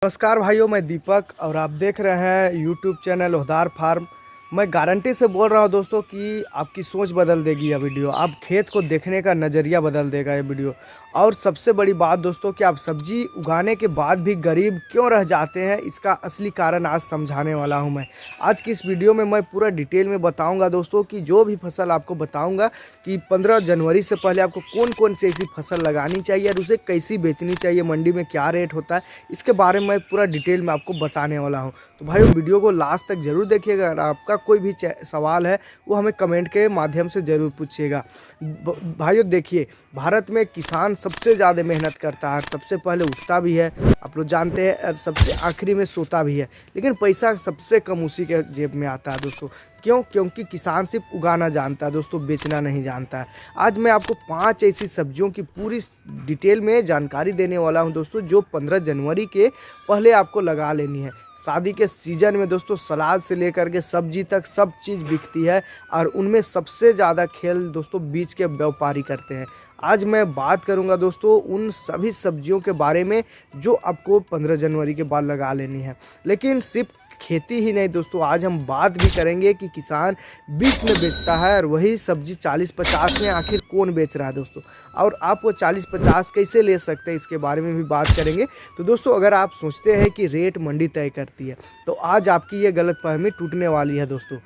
नमस्कार भाइयों, मैं दीपक और आप देख रहे हैं यूट्यूब चैनल ओहदार फार्म। मैं गारंटी से बोल रहा हूं दोस्तों कि आपकी सोच बदल देगी यह वीडियो। आप खेत को देखने का नज़रिया बदल देगा ये वीडियो। और सबसे बड़ी बात दोस्तों कि आप सब्जी उगाने के बाद भी गरीब क्यों रह जाते हैं, इसका असली कारण आज समझाने वाला हूं मैं। आज की इस वीडियो में मैं पूरा डिटेल में बताऊंगा दोस्तों कि जो भी फसल आपको बताऊंगा कि 15 जनवरी से पहले आपको कौन कौन सी ऐसी फसल लगानी चाहिए और उसे कैसी बेचनी चाहिए, मंडी में क्या रेट होता है, इसके बारे में मैं पूरा डिटेल में आपको बताने वाला हूं। तो भाई वीडियो को लास्ट तक जरूर देखिएगा। अगर आपका कोई भी सवाल है वो हमें कमेंट के माध्यम से ज़रूर पूछिएगा। भाइयों देखिए, भारत में किसान सबसे ज़्यादा मेहनत करता है, सबसे पहले उठता भी है, आप लोग जानते हैं, और सबसे आखिरी में सोता भी है। लेकिन पैसा सबसे कम उसी के जेब में आता है दोस्तों। क्यों? क्योंकि किसान सिर्फ उगाना जानता है दोस्तों, बेचना नहीं जानता है। आज मैं आपको 5 ऐसी सब्जियों की पूरी डिटेल में जानकारी देने वाला हूं दोस्तों, जो 15 जनवरी के पहले आपको लगा लेनी है। शादी के सीज़न में दोस्तों सलाद से लेकर के सब्जी तक सब चीज़ बिकती है, और उनमें सबसे ज़्यादा खेल दोस्तों बीज के व्यापारी करते हैं। आज मैं बात करूंगा दोस्तों उन सभी सब्जियों के बारे में जो आपको 15 जनवरी के बाद लगा लेनी है। लेकिन सिर्फ खेती ही नहीं दोस्तों, आज हम बात भी करेंगे कि किसान 20 में बेचता है और वही सब्जी 40-50 में आखिर कौन बेच रहा है दोस्तों, और आप वो 40-50 कैसे ले सकते हैं, इसके बारे में भी बात करेंगे। तो दोस्तों अगर आप सोचते हैं कि रेट मंडी तय करती है, तो आज आपकी ये गलतफहमी टूटने वाली है दोस्तों।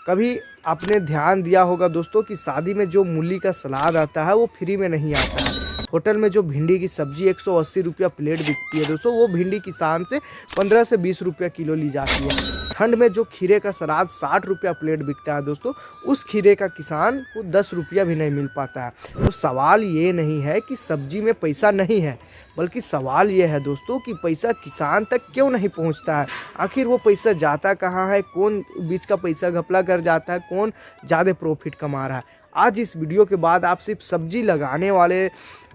कभी आपने ध्यान दिया होगा दोस्तों कि शादी में जो मूली का सलाद आता है वो फ्री में नहीं आता है। होटल में जो भिंडी की सब्जी 180 रुपया प्लेट बिकती है दोस्तों, वो भिंडी किसान से 15 से 20 रुपया किलो ली जाती है। ठंड में जो खीरे का सलाद 60 रुपया प्लेट बिकता है दोस्तों, उस खीरे का किसान को 10 रुपया भी नहीं मिल पाता है। तो सवाल ये नहीं है कि सब्जी में पैसा नहीं है, बल्कि सवाल ये है दोस्तों कि पैसा किसान तक क्यों नहीं पहुंचता है। आखिर वो पैसा जाता कहाँ है, कौन बीच का पैसा घपला कर जाता है, कौन ज़्यादा प्रॉफिट कमा रहा है। आज इस वीडियो के बाद आप सिर्फ सब्जी लगाने वाले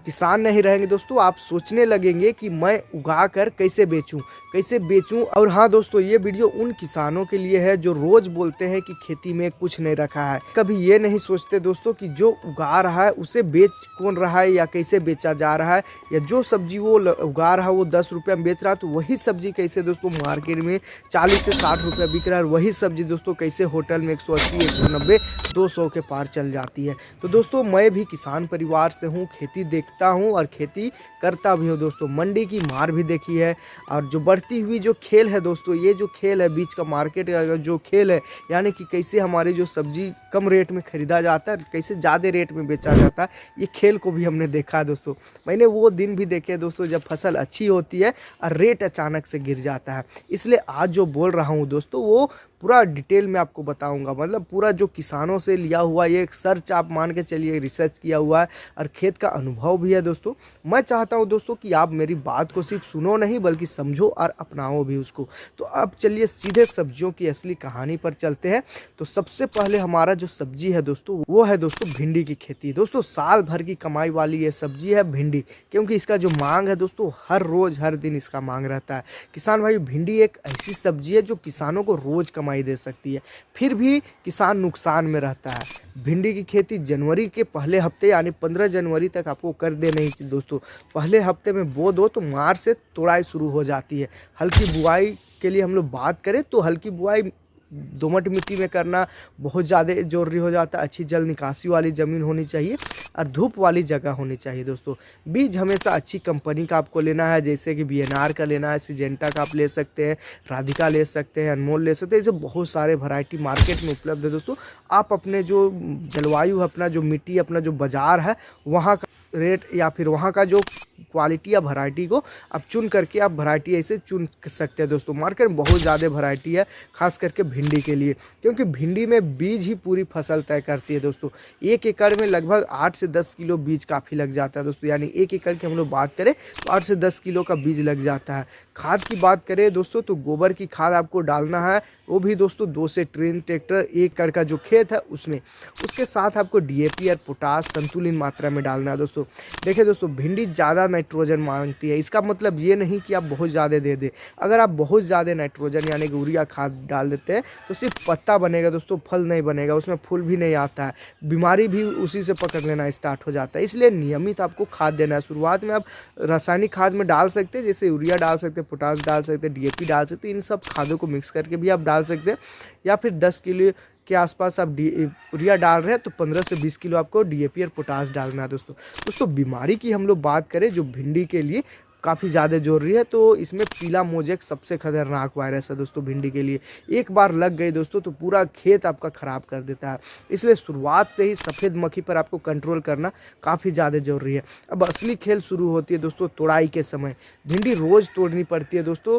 किसान नहीं रहेंगे दोस्तों, आप सोचने लगेंगे कि मैं उगा कर कैसे बेचूं। और हाँ दोस्तों, ये वीडियो उन किसानों के लिए है जो रोज बोलते हैं कि खेती में कुछ नहीं रखा है। कभी ये नहीं सोचते दोस्तों कि जो उगा रहा है उसे बेच कौन रहा है या कैसे बेचा जा रहा है, या जो सब्जी वो उगा रहा है वो 10 रुपया में बेच रहा है, तो वही सब्जी कैसे दोस्तों मार्केट में 40 से 60 रुपया बिक रहा है, और वही सब्जी दोस्तों कैसे होटल में 180, 190, 200 के पार चल जाती है। तो दोस्तों मैं भी किसान परिवार से हूँ, खेती देखता हूँ और खेती करता भी हूँ दोस्तों। मंडी की मार भी देखी है, और जो बढ़ती हुई जो खेल है दोस्तों, ये जो खेल है बीच का मार्केट का जो खेल है, यानी कि कैसे हमारी जो सब्जी कम रेट में खरीदा जाता है, कैसे ज़्यादा रेट में बेचा जाता है, ये खेल को भी हमने देखा है दोस्तों। मैंने वो दिन भी देखे दोस्तों जब फसल अच्छी होती है और रेट अचानक से गिर जाता है। इसलिए आज जो बोल रहा हूँ दोस्तों वो पूरा डिटेल में आपको बताऊंगा। मतलब पूरा जो किसानों से लिया हुआ ये एक सर्च आप मान के चलिए, रिसर्च किया हुआ है, और खेत का अनुभव भी है दोस्तों। मैं चाहता हूं दोस्तों कि आप मेरी बात को सिर्फ सुनो नहीं बल्कि समझो और अपनाओ भी उसको। तो अब चलिए सीधे सब्जियों की असली कहानी पर चलते हैं। तो सबसे पहले हमारा जो सब्जी है दोस्तों वो है दोस्तों भिंडी की खेती। दोस्तों साल भर की कमाई वाली ये सब्जी है भिंडी, क्योंकि इसका जो मांग है दोस्तों हर रोज हर दिन इसका मांग रहता है। किसान भाई, भिंडी एक ऐसी सब्जी है जो किसानों को रोज कमाई दे सकती है, फिर भी किसान नुकसान में रहता है। भिंडी की खेती जनवरी के पहले हफ्ते यानी 15 जनवरी तक आपको कर देना ही चाहिए दोस्तों। पहले हफ्ते में बो दो तो मार्च से तोड़ाई शुरू हो जाती है। हल्की बुआई के लिए हम लोग बात करें तो हल्की बुआई दोमट मिट्टी में करना बहुत ज़्यादा जरूरी हो जाता है। अच्छी जल निकासी वाली ज़मीन होनी चाहिए और धूप वाली जगह होनी चाहिए दोस्तों। बीज हमेशा अच्छी कंपनी का आपको लेना है, जैसे कि बीएनआर का लेना है, सिजेंटा का आप ले सकते हैं, राधिका ले सकते हैं, अनमोल ले सकते हैं। ऐसे बहुत सारे वैरायटी मार्केट में उपलब्ध है दोस्तों। आप अपने जो जलवायु, अपना जो मिट्टी, अपना जो बाज़ार है, वहाँ का रेट या फिर वहाँ का जो क्वालिटी या वैरायटी को आप चुन करके आप वैरायटी ऐसे चुन सकते हैं दोस्तों। मार्केट में बहुत ज़्यादा वैरायटी है खास करके भिंडी के लिए, क्योंकि भिंडी में बीज ही पूरी फसल तय करती है दोस्तों। 1 एकड़ में लगभग 8 से 10 किलो बीज काफ़ी लग जाता है दोस्तों, यानी 1 एकड़ के हम लोग बात करें तो 8 से 10 किलो का बीज लग जाता है। खाद की बात करें दोस्तों तो गोबर की खाद आपको डालना है, वो भी दोस्तों 2 से 3 ट्रैक्टर 1 एकड़ का जो खेत है उसमें। उसके साथ आपको डीएपी और पोटास संतुलित मात्रा में डालना है दोस्तों। देखिए दोस्तों, भिंडी ज़्यादा नाइट्रोजन मांगती है। इसका मतलब ये नहीं कि आप बहुत ज़्यादा दे दें। अगर आप बहुत ज़्यादा नाइट्रोजन यानी कि यूरिया खाद डाल देते हैं तो सिर्फ पत्ता बनेगा दोस्तों, फल नहीं बनेगा, उसमें फूल भी नहीं आता है, बीमारी भी उसी से पकड़ लेना स्टार्ट हो जाता है। इसलिए नियमित आपको खाद देना है। शुरुआत में आप रासायनिक खाद में डाल सकते हैं, जैसे यूरिया डाल सकते, पोटास डाल सकते हैं, डीएपी डाल सकते हैं। इन सब खादों को मिक्स करके भी आप डाल सकते हैं, या फिर 10 किलो के आसपास आप यूरिया डाल रहे हैं तो 15 से 20 किलो आपको डीएपी और पोटास डालना है दोस्तों। बीमारी की हम लोग बात करें जो भिंडी के लिए काफ़ी ज़्यादा जरूरी है, तो इसमें पीला मोजेक सबसे खतरनाक वायरस है दोस्तों भिंडी के लिए। एक बार लग गई दोस्तों तो पूरा खेत आपका ख़राब कर देता है, इसलिए शुरुआत से ही सफ़ेद मक्खी पर आपको कंट्रोल करना काफ़ी ज़्यादा ज़रूरी है। अब असली खेल शुरू होती है दोस्तों तोड़ाई के समय। भिंडी रोज़ तोड़नी पड़ती है दोस्तों।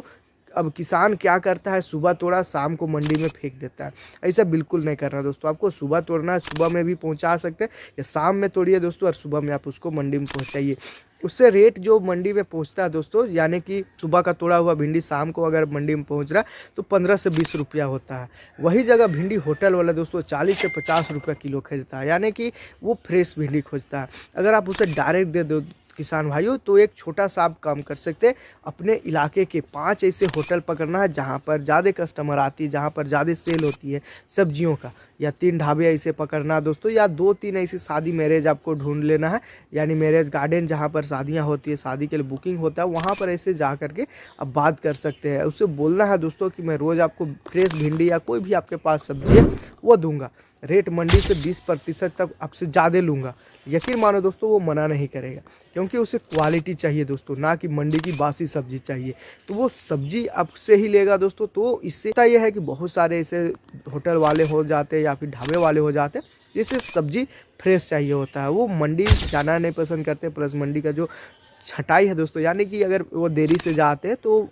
अब किसान क्या करता है, सुबह तोड़ा शाम को मंडी में फेंक देता है। ऐसा बिल्कुल नहीं करना दोस्तों, आपको सुबह तोड़ना है, सुबह में भी पहुंचा सकते हैं, या शाम में तोड़िए दोस्तों और सुबह में आप उसको मंडी में पहुंचाइए। उससे रेट जो मंडी में पहुंचता है दोस्तों, यानी कि सुबह का तोड़ा हुआ भिंडी शाम को अगर मंडी में पहुंच रहा है तो 15 से 20 रुपया होता है। वही जगह भिंडी होटल वाला दोस्तों 40 से 50 रुपया किलो खरीदता है, यानी कि वो फ्रेश भिंडी खोजता है। अगर आप उसे डायरेक्ट दे दो किसान भाइयों तो एक छोटा सा आप काम कर सकते हैं, अपने इलाके के 5 ऐसे होटल पकड़ना है जहाँ पर ज़्यादा कस्टमर आती है, जहाँ पर ज़्यादा सेल होती है सब्जियों का, या 3 ढाबे ऐसे पकड़ना दोस्तों, या 2-3 ऐसी शादी मैरिज आपको ढूंढ लेना है, यानी मैरिज गार्डन जहाँ पर शादियाँ होती है, शादी के लिए बुकिंग होता है, वहाँ पर ऐसे जा करके आप बात कर सकते हैं। उससे बोलना है दोस्तों कि मैं रोज़ आपको फ्रेश भिंडी या कोई भी आपके पास सब्जी है वो दूंगा, रेट मंडी से 20% तक आपसे ज़्यादा लूँगा। यकीन मानो दोस्तों वो मना नहीं करेगा, क्योंकि उसे क्वालिटी चाहिए दोस्तों, ना कि मंडी की बासी सब्जी चाहिए। तो वो सब्जी आपसे ही लेगा दोस्तों। तो इससे यह है कि बहुत सारे ऐसे होटल वाले हो जाते हैं या फिर ढाबे वाले हो जाते हैं जिसे सब्जी फ्रेश चाहिए होता है, वो मंडी जाना नहीं पसंद करते। प्लस मंडी का जो छटाई है दोस्तों, यानी कि अगर वो देरी से जाते हैं तो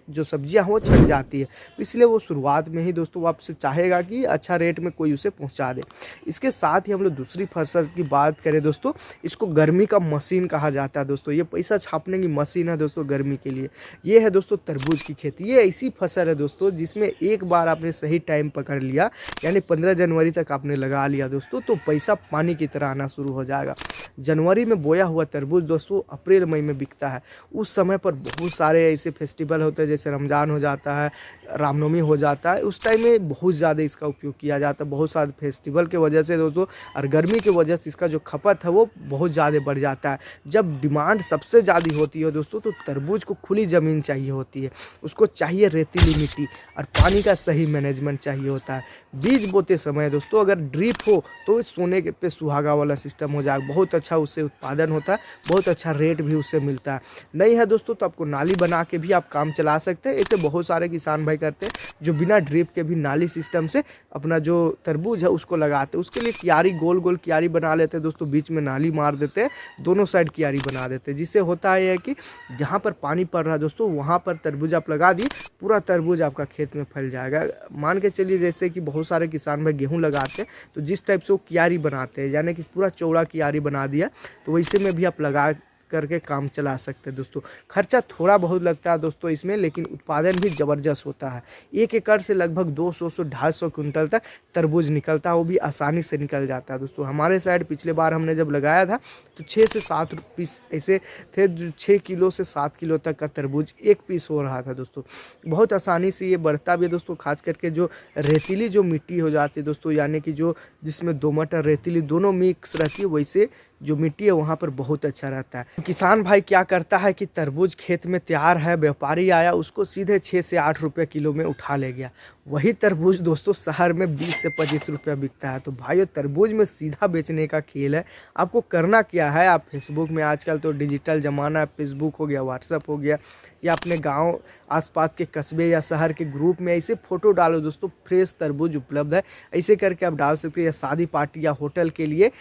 जो सब्जियां हैं वो छट जाती है, तो इसलिए वो शुरुआत में ही दोस्तों वो आपसे चाहेगा कि अच्छा रेट में कोई उसे पहुंचा दे। इसके साथ ही हम लोग दूसरी फसल की बात करें दोस्तों, इसको गर्मी का मशीन कहा जाता है दोस्तों। ये पैसा छापने की मशीन है दोस्तों गर्मी के लिए। ये है दोस्तों तरबूज की खेती। ये ऐसी फसल है दोस्तों जिसमें एक बार आपने सही टाइम पकड़ लिया, यानी 15 जनवरी तक आपने लगा लिया दोस्तों, तो पैसा पानी की तरह आना शुरू हो जाएगा। जनवरी में बोया हुआ तरबूज दोस्तों अप्रैल मई में बिकता है। उस समय पर बहुत सारे ऐसे फेस्टिवल होते हैं, जैसे रमज़ान हो जाता है, रामनवमी हो जाता है, उस टाइम में बहुत ज़्यादा इसका उपयोग किया जाता है। बहुत सारे फेस्टिवल के वजह से दोस्तों और गर्मी की वजह से इसका जो खपत है वो बहुत ज़्यादा बढ़ जाता है। जब डिमांड सबसे ज़्यादा होती है दोस्तों तो तरबूज को खुली ज़मीन चाहिए होती है, उसको चाहिए रेतीली मिट्टी और पानी का सही मैनेजमेंट चाहिए होता है। बीज बोते समय दोस्तों अगर ड्रिप हो तो सोने पे सुहागा वाला सिस्टम हो जाएगा, बहुत अच्छा उससे उत्पादन होता है, बहुत अच्छा रेट भी उससे मिलता है। नहीं है दोस्तों तो आपको नाली बना के भी आप काम चला सकते हैं। ऐसे बहुत सारे किसान भाई करते हैं जो बिना ड्रिप के भी नाली सिस्टम से अपना जो तरबूज है उसको लगाते हैं। उसके लिए क्यारी गोल गोल क्यारी बना लेते हैं दोस्तों, बीच में नाली मार देते हैं, दोनों साइड क्यारी बना देते हैं, जिससे होता है कि जहाँ पर पानी पड़ रहा है दोस्तों वहाँ पर तरबूज आप लगा दिए, पूरा तरबूज आपका खेत में फैल जाएगा। मान के चलिए जैसे कि बहुत सारे किसान भाई गेहूँ लगाते हैं तो जिस टाइप से वो क्यारी बनाते हैं, यानी कि पूरा चौड़ा क्यारी बना दिया, तो वैसे में भी आप लगा करके काम चला सकते हैं दोस्तों। खर्चा थोड़ा बहुत लगता है दोस्तों इसमें, लेकिन उत्पादन भी ज़बरदस्त होता है। 1 एकड़ से लगभग 200 से 250 क्विंटल तक तरबूज निकलता है, वो भी आसानी से निकल जाता है दोस्तों। हमारे साइड पिछले बार हमने जब लगाया था तो 6 से 7 पीस ऐसे थे, जो 6 किलो से 7 किलो तक का तरबूज एक पीस हो रहा था दोस्तों। बहुत आसानी से ये बढ़ता भी है दोस्तों, खास करके जो रेतीली जो मिट्टी हो जाती है दोस्तों, यानी कि जो जिसमें दोमट और रेतीली दोनों मिक्स रहती है, वैसे जो मिट्टी है वहाँ पर बहुत अच्छा रहता है। किसान भाई क्या करता है कि तरबूज खेत में तैयार है, व्यापारी आया उसको सीधे 6 से 8 रुपये किलो में उठा ले गया। वही तरबूज दोस्तों शहर में 20 से 25 रुपया बिकता है। तो भाइयों तरबूज में सीधा बेचने का खेल है। आपको करना क्या है, आप फेसबुक में, आजकल तो डिजिटल ज़माना है, फेसबुक हो गया, व्हाट्सअप हो गया, या अपने गांव आसपास के कस्बे या शहर के ग्रुप में ऐसे फ़ोटो डालो दोस्तों, फ्रेश तरबूज उपलब्ध है, ऐसे करके आप डाल सकते हैं। या शादी पार्टी या होटल के लिए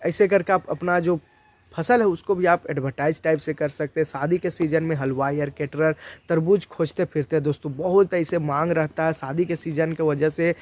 ऐसे करके आप अपना जो फसल है उसको भी आप एडवर्टाइज टाइप से कर सकते हैं। शादी के सीज़न में हलवाई और कैटरर तरबूज खोजते फिरते हैं दोस्तों, बहुत ऐसे मांग रहता है। शादी के सीज़न के वजह से,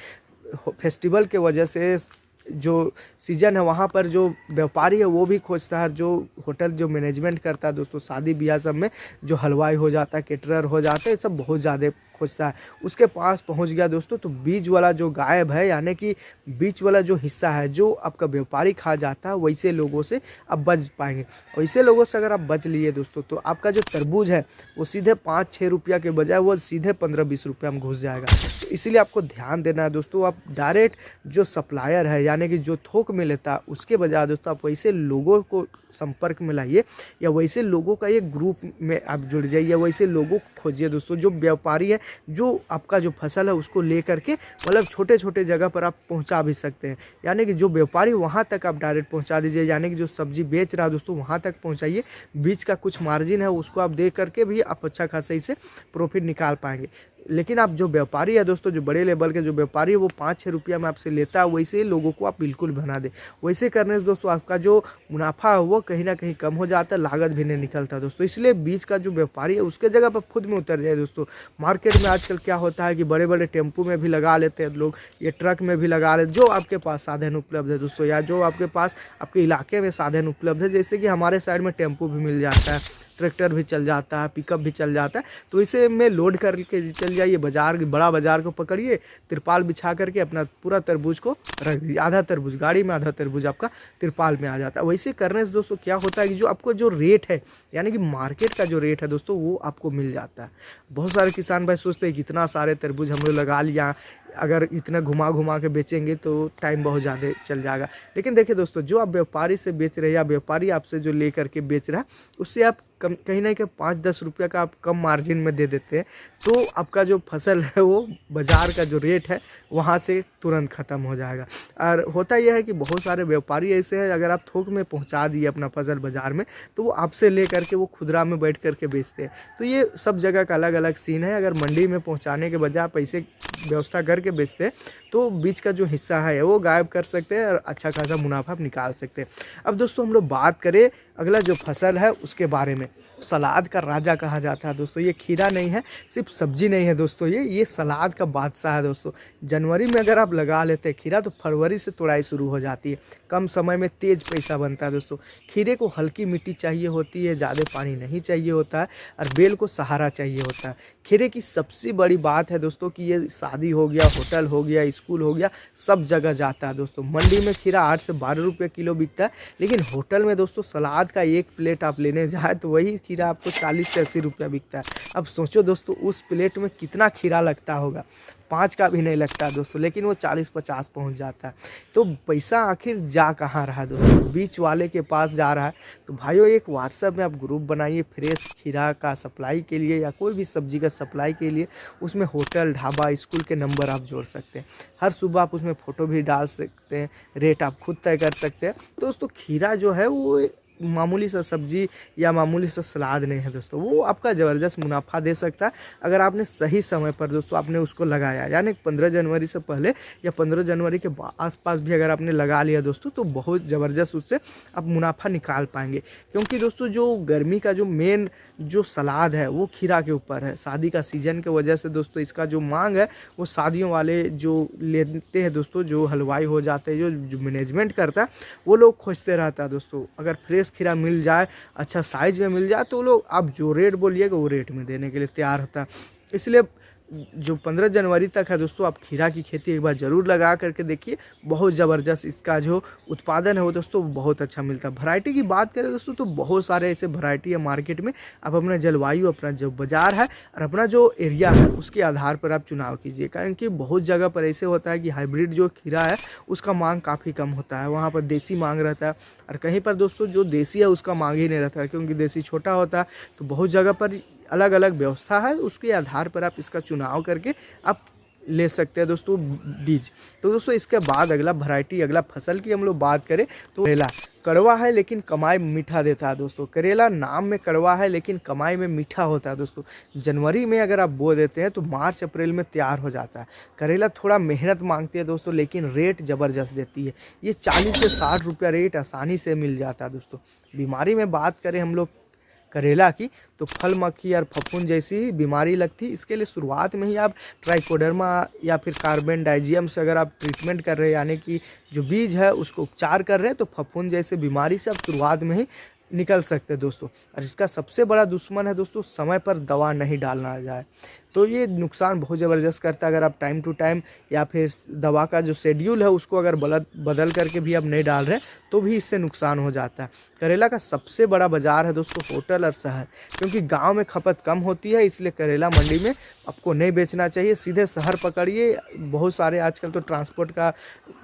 फेस्टिवल के वजह से जो सीज़न है वहाँ पर जो व्यापारी है वो भी खोजता है, जो होटल जो मैनेजमेंट करता है दोस्तों शादी ब्याह सब में, जो हलवाई हो जाता है, कैटरर हो जाता है, सब बहुत ज़्यादा खोजता है उसके पास पहुंच गया दोस्तों, तो बीज वाला जो गायब है, यानी कि बीच वाला जो हिस्सा है जो आपका व्यापारी खा जाता है, वैसे लोगों से आप बच पाएंगे। वैसे लोगों से अगर आप बच लिए दोस्तों, तो आपका जो तरबूज है वो सीधे 5-6 रुपया के बजाय वो सीधे 15-20 रुपया में घुस जाएगा। तो इसीलिए आपको ध्यान देना है दोस्तों, आप डायरेक्ट जो सप्लायर है यानी कि जो थोक में लेता है उसके बजाय दोस्तों आप वैसे लोगों को संपर्क में लाइए, या वैसे लोगों का एक ग्रुप में आप जुड़ जाइए, वैसे लोगों को खोजिए दोस्तों जो व्यापारी है, जो आपका जो फसल है उसको ले करके मतलब छोटे छोटे जगह पर आप पहुंचा भी सकते हैं। यानी कि जो व्यापारी वहां तक आप डायरेक्ट पहुंचा दीजिए, यानी कि जो सब्जी बेच रहा है दोस्तों वहां तक पहुंचाइए। बीच का कुछ मार्जिन है उसको आप दे करके भी आप अच्छा खासा इसे प्रॉफिट निकाल पाएंगे। लेकिन आप जो व्यापारी है दोस्तों, जो बड़े लेवल के जो व्यापारी है वो 5-6 रुपया में आपसे लेता है, वैसे लोगों को आप बिल्कुल बना दे। वैसे करने से दोस्तों आपका जो मुनाफा है वो कहीं ना कहीं कम हो जाता है, लागत भी नहीं निकलता दोस्तों। इसलिए बीच का जो व्यापारी है उसके जगह पर खुद में उतर जाए दोस्तों। मार्केट में आजकल क्या होता है कि बड़े बड़े टेम्पो में भी लगा लेते हैं लोग, ये ट्रक में भी लगा लेते, जो आपके पास साधन उपलब्ध है दोस्तों, या जो आपके पास आपके इलाके में साधन उपलब्ध है। जैसे कि हमारे साइड में टेम्पो भी मिल जाता है, ट्रैक्टर भी चल जाता है, पिकअप भी चल जाता है, तो इसे में लोड करके चल जाइए बाजार, बड़ा बाजार को पकड़िए, तिरपाल बिछा करके अपना पूरा तरबूज को रख दीजिए, आधा तरबूज गाड़ी में, आधा तरबूज आपका तिरपाल में आ जाता है। वैसे करने से दोस्तों क्या होता है कि जो आपको जो रेट है यानी कि मार्केट का जो रेट है दोस्तों वो आपको मिल जाता है। बहुत सारे किसान भाई सोचते हैं कि इतना सारे तरबूज हम लोग लगा लिया, अगर इतना घुमा घुमा के बेचेंगे तो टाइम बहुत ज़्यादा चल जाएगा। लेकिन देखिए दोस्तों, जो आप व्यापारी से बेच रहे हैं या व्यापारी आपसे जो ले करके बेच रहा है उससे आप कम कहीं ना कहीं 5-10 रुपया का आप कम मार्जिन में दे देते हैं, तो आपका जो फसल है वो बाज़ार का जो रेट है वहाँ से तुरंत ख़त्म हो जाएगा। और होता यह है कि बहुत सारे व्यापारी ऐसे हैं, अगर आप थोक में पहुँचा दिए अपना फसल बाज़ार में तो वो आपसे ले करके वो खुदरा में बैठ करके बेचते हैं। तो ये सब जगह का अलग अलग सीन है। अगर मंडी में पहुँचाने के बजाय पैसे व्यवस्था करके बेचते हैं तो बीच का जो हिस्सा है वो गायब कर सकते हैं और अच्छा खासा मुनाफा निकाल सकते हैं। अब दोस्तों हम लोग बात करें अगला जो फसल है उसके बारे में। सलाद का राजा कहा जाता है दोस्तों, ये खीरा नहीं है, सिर्फ सब्जी नहीं है दोस्तों, ये सलाद का बादशाह है दोस्तों। जनवरी में अगर आप लगा लेते हैं खीरा तो फरवरी से तोड़ाई शुरू हो जाती है, कम समय में तेज पैसा बनता है दोस्तों। खीरे को हल्की मिट्टी चाहिए होती है, ज़्यादा पानी नहीं चाहिए होता है, और बेल को सहारा चाहिए होता है। खीरे की सबसे बड़ी बात है दोस्तों कि ये शादी हो गया, होटल हो गया, स्कूल हो गया, सब जगह जाता है दोस्तों। मंडी में खीरा 8 से 12 रुपये किलो बिकता है, लेकिन होटल में दोस्तों सलाद का एक प्लेट आप लेने जाए तो वही खीरा आपको 40 से 80 रुपया बिकता है। अब सोचो दोस्तों उस प्लेट में कितना खीरा लगता होगा, 5 का भी नहीं लगता दोस्तों, लेकिन वो 40-50 पहुंच जाता है। तो पैसा आखिर जा कहाँ रहा दोस्तों, बीच वाले के पास जा रहा है। तो भाइयों एक व्हाट्सएप में आप ग्रुप बनाइए फ्रेश खीरा का सप्लाई के लिए या कोई भी सब्जी का सप्लाई के लिए। उसमें होटल, ढाबा, स्कूल के नंबर आप जोड़ सकते हैं। हर सुबह आप उसमें फ़ोटो भी डाल सकते हैं, रेट आप खुद तय कर सकते हैं। तो दोस्तों खीरा जो है वो मामूली सा सब्जी या मामूली सा सलाद नहीं है दोस्तों, वो आपका ज़बरदस्त मुनाफा दे सकता है अगर आपने सही समय पर दोस्तों आपने उसको लगाया। यानी 15 जनवरी से पहले या 15 जनवरी के आसपास भी अगर आपने लगा लिया दोस्तों तो बहुत ज़बरदस्त उससे आप मुनाफा निकाल पाएंगे। क्योंकि दोस्तों जो गर्मी का जो मेन जो सलाद है वो खीरा के ऊपर है। शादी का सीज़न की वजह से दोस्तों इसका जो मांग है वो शादियों वाले जो लेते हैं दोस्तों, जो हलवाई हो जाते हैं, जो मैनेजमेंट करता है वो लोग खोजते रहता है दोस्तों। अगर फ्रेश खीरा मिल जाए, अच्छा साइज में मिल जाए तो लोग आप जो रेट बोलिएगा वो रेट में देने के लिए तैयार होता है। इसलिए जो 15 जनवरी तक है दोस्तों आप खीरा की खेती एक बार ज़रूर लगा करके देखिए, बहुत ज़बरदस्त इसका जो उत्पादन है वो दोस्तों बहुत अच्छा मिलता है। वैरायटी की बात करें दोस्तों तो बहुत सारे ऐसे वैरायटी है मार्केट में। आप अपना जलवायु, अपना जो बाज़ार है और अपना जो एरिया है उसके आधार पर आप चुनाव कीजिए। कारण कि बहुत जगह पर ऐसे होता है कि हाइब्रिड जो खीरा है उसका मांग काफ़ी कम होता है, वहाँ पर देसी मांग रहता है, और कहीं पर दोस्तों जो देसी है उसका मांग ही नहीं रहता है, क्योंकि देसी छोटा होता है। तो बहुत जगह पर अलग अलग व्यवस्था है, उसके आधार पर आप इसका चुनाव करके आप ले सकते हैं दोस्तों बीज। तो दोस्तों इसके बाद अगला वैरायटी, अगला फसल की हम लोग बात करें तो करेला कड़वा है लेकिन कमाई मीठा देता है दोस्तों। करेला नाम में कड़वा है लेकिन कमाई में मीठा होता है दोस्तों। जनवरी में अगर आप बो देते हैं तो मार्च अप्रैल में तैयार हो जाता है। करेला थोड़ा मेहनत मांगती है दोस्तों, लेकिन रेट ज़बरदस्त देती है। ये 40 से 60 रुपया रेट आसानी से मिल जाता है दोस्तों। बीमारी में बात करें हम लोग करेला की तो फल मक्खी और फफूंद जैसी बीमारी लगती है। इसके लिए शुरुआत में ही आप ट्राइकोडर्मा या फिर कार्बेंडाइजियम से अगर आप ट्रीटमेंट कर रहे हैं, यानी कि जो बीज है उसको उपचार कर रहे हैं, तो फफूंद जैसे बीमारी से आप शुरुआत में ही निकल सकते हैं दोस्तों। और इसका सबसे बड़ा दुश्मन है दोस्तों समय पर दवा नहीं डालना जाए। तो ये नुकसान बहुत ज़बरदस्त करता है। अगर आप टाइम टू टाइम या फिर दवा का जो शेड्यूल है उसको अगर बदल करके भी आप नहीं डाल रहे तो भी इससे नुकसान हो जाता है। करेला का सबसे बड़ा बाज़ार है दोस्तों होटल और शहर, क्योंकि गांव में खपत कम होती है, इसलिए करेला मंडी में आपको नहीं बेचना चाहिए, सीधे शहर पकड़िए। बहुत सारे आजकल तो ट्रांसपोर्ट का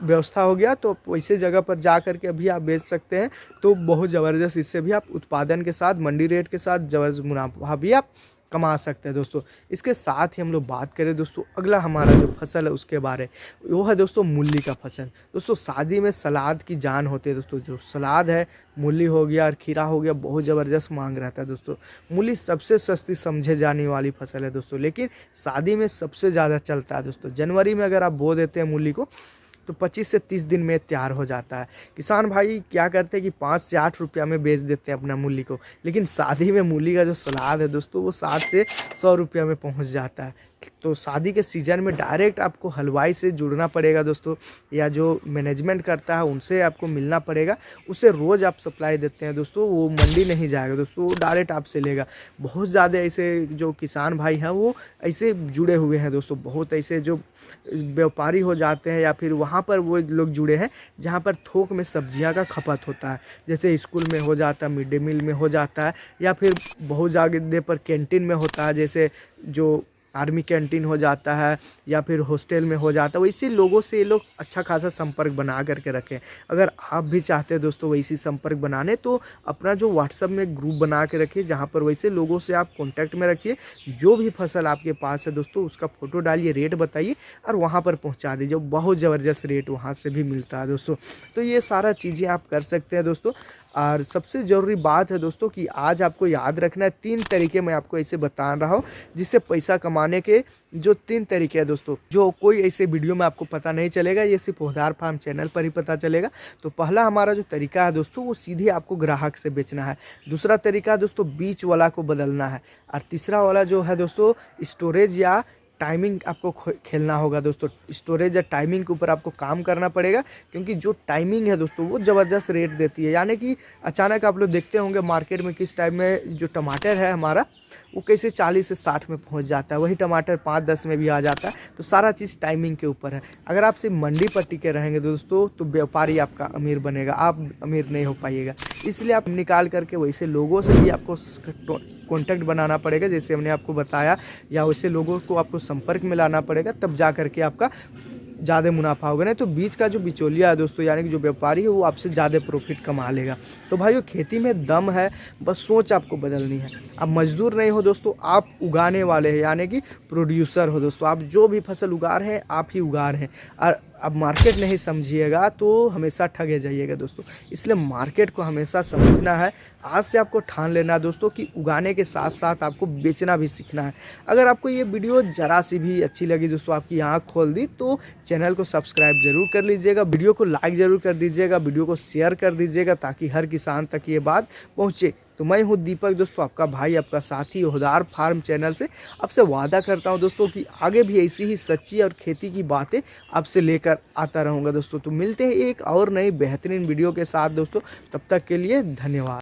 व्यवस्था हो गया, तो वैसे जगह पर जा कर के अभी आप बेच सकते हैं। तो बहुत ज़बरदस्त इससे भी आप उत्पादन के साथ मंडी रेट के साथ ज़बरदस्त मुनाफा भी आप कमा सकते हैं दोस्तों। इसके साथ ही हम लोग बात करें दोस्तों अगला हमारा जो फसल है उसके बारे, वो है दोस्तों मूली का फसल। दोस्तों शादी में सलाद की जान होती है दोस्तों। जो सलाद है, मूली हो गया और खीरा हो गया, बहुत ज़बरदस्त मांग रहता है दोस्तों। मूली सबसे सस्ती समझे जाने वाली फसल है दोस्तों, लेकिन शादी में सबसे ज़्यादा चलता है दोस्तों। जनवरी में अगर आप बो देते हैं मूली को तो 25 से 30 दिन में तैयार हो जाता है। किसान भाई क्या करते हैं कि 5 से 8 रुपया में बेच देते हैं अपना मूली को, लेकिन शादी में मूली का जो सलाद है दोस्तों वो 60 से 100 रुपया में पहुंच जाता है। तो शादी के सीज़न में डायरेक्ट आपको हलवाई से जुड़ना पड़ेगा दोस्तों, या जो मैनेजमेंट करता है उनसे आपको मिलना पड़ेगा। उसे रोज़ आप सप्लाई देते हैं दोस्तों, वो मंडी नहीं जाएगा दोस्तों, वो डायरेक्ट आपसे लेगा। बहुत ज़्यादा ऐसे जो किसान भाई हैं वो ऐसे जुड़े हुए हैं दोस्तों। बहुत ऐसे जो व्यापारी हो जाते हैं या फिर वहाँ पर वो लोग जुड़े हैं जहाँ पर थोक में सब्जियाँ का खपत होता है, जैसे स्कूल में हो जाता है, मिड डे मील में हो जाता है, या फिर बहुत जगह पर कैंटीन में होता है, जैसे जो आर्मी कैंटीन हो जाता है या फिर हॉस्टल में हो जाता है। वैसे लोगों से ये लोग अच्छा खासा संपर्क बना करके रखें। अगर आप भी चाहते हैं दोस्तों वैसी संपर्क बनाने, तो अपना जो व्हाट्सएप में ग्रुप बना के रखिए, जहाँ पर वैसे लोगों से आप कांटेक्ट में रखिए। जो भी फसल आपके पास है दोस्तों उसका फ़ोटो डालिए, रेट बताइए और वहाँ पर पहुँचा दीजिए। बहुत ज़बरदस्त रेट वहाँ से भी मिलता है दोस्तों। तो ये सारा चीज़ें आप कर सकते हैं दोस्तों। और सबसे ज़रूरी बात है दोस्तों कि आज आपको याद रखना है 3 तरीके मैं आपको ऐसे बता रहा हूँ जिससे पैसा कमाने के जो 3 तरीके हैं दोस्तों, जो कोई ऐसे वीडियो में आपको पता नहीं चलेगा, ये सिर्फ होदार फार्म चैनल पर ही पता चलेगा। तो पहला हमारा जो तरीका है दोस्तों वो सीधे आपको ग्राहक से बेचना है। दूसरा तरीका दोस्तों बीच वाला को बदलना है। और तीसरा वाला जो है दोस्तों स्टोरेज या टाइमिंग आपको खेलना होगा दोस्तों। स्टोरेज या टाइमिंग के ऊपर आपको काम करना पड़ेगा, क्योंकि जो टाइमिंग है दोस्तों वो ज़बरदस्त रेट देती है। यानी कि अचानक आप लोग देखते होंगे मार्केट में किस टाइम में जो टमाटर है हमारा वो कैसे 40 से 60 में पहुंच जाता है, वही टमाटर 5-10 में भी आ जाता है। तो सारा चीज़ टाइमिंग के ऊपर है। अगर आप सिर्फ मंडी पर टिके रहेंगे दोस्तों तो व्यापारी आपका अमीर बनेगा, आप अमीर नहीं हो पाइएगा। इसलिए आप निकाल करके वैसे लोगों से भी आपको कॉन्टैक्ट बनाना पड़ेगा, जैसे हमने आपको बताया, या वैसे लोगों को आपको संपर्क में लाना पड़ेगा, तब जा करके आपका ज़्यादा मुनाफा होगा। नहीं तो बीच का जो बिचौलिया है दोस्तों, यानी कि जो व्यापारी है वो आपसे ज़्यादा प्रॉफिट कमा लेगा। तो भाइयों खेती में दम है, बस सोच आपको बदलनी है। आप मजदूर नहीं हो दोस्तों, आप उगाने वाले हैं, यानी कि प्रोड्यूसर हो दोस्तों। आप जो भी फसल उगा रहे हैं आप ही उगा रहे हैं, और अब मार्केट नहीं समझिएगा तो हमेशा ठगे जाइएगा दोस्तों। इसलिए मार्केट को हमेशा समझना है। आज से आपको ठान लेना है दोस्तों कि उगाने के साथ साथ आपको बेचना भी सीखना है। अगर आपको ये वीडियो ज़रा सी भी अच्छी लगी दोस्तों, आपकी आँख खोल दी, तो चैनल को सब्सक्राइब जरूर कर लीजिएगा, वीडियो को लाइक ज़रूर कर दीजिएगा, वीडियो को शेयर कर दीजिएगा, ताकि हर किसान तक ये बात पहुँचे। तो मैं हूँ दीपक दोस्तों, आपका भाई, आपका साथी, होदार फार्म चैनल से आपसे वादा करता हूँ दोस्तों कि आगे भी ऐसी ही सच्ची और खेती की बातें आपसे लेकर आता रहूँगा दोस्तों। तो मिलते हैं एक और नई बेहतरीन वीडियो के साथ दोस्तों, तब तक के लिए धन्यवाद।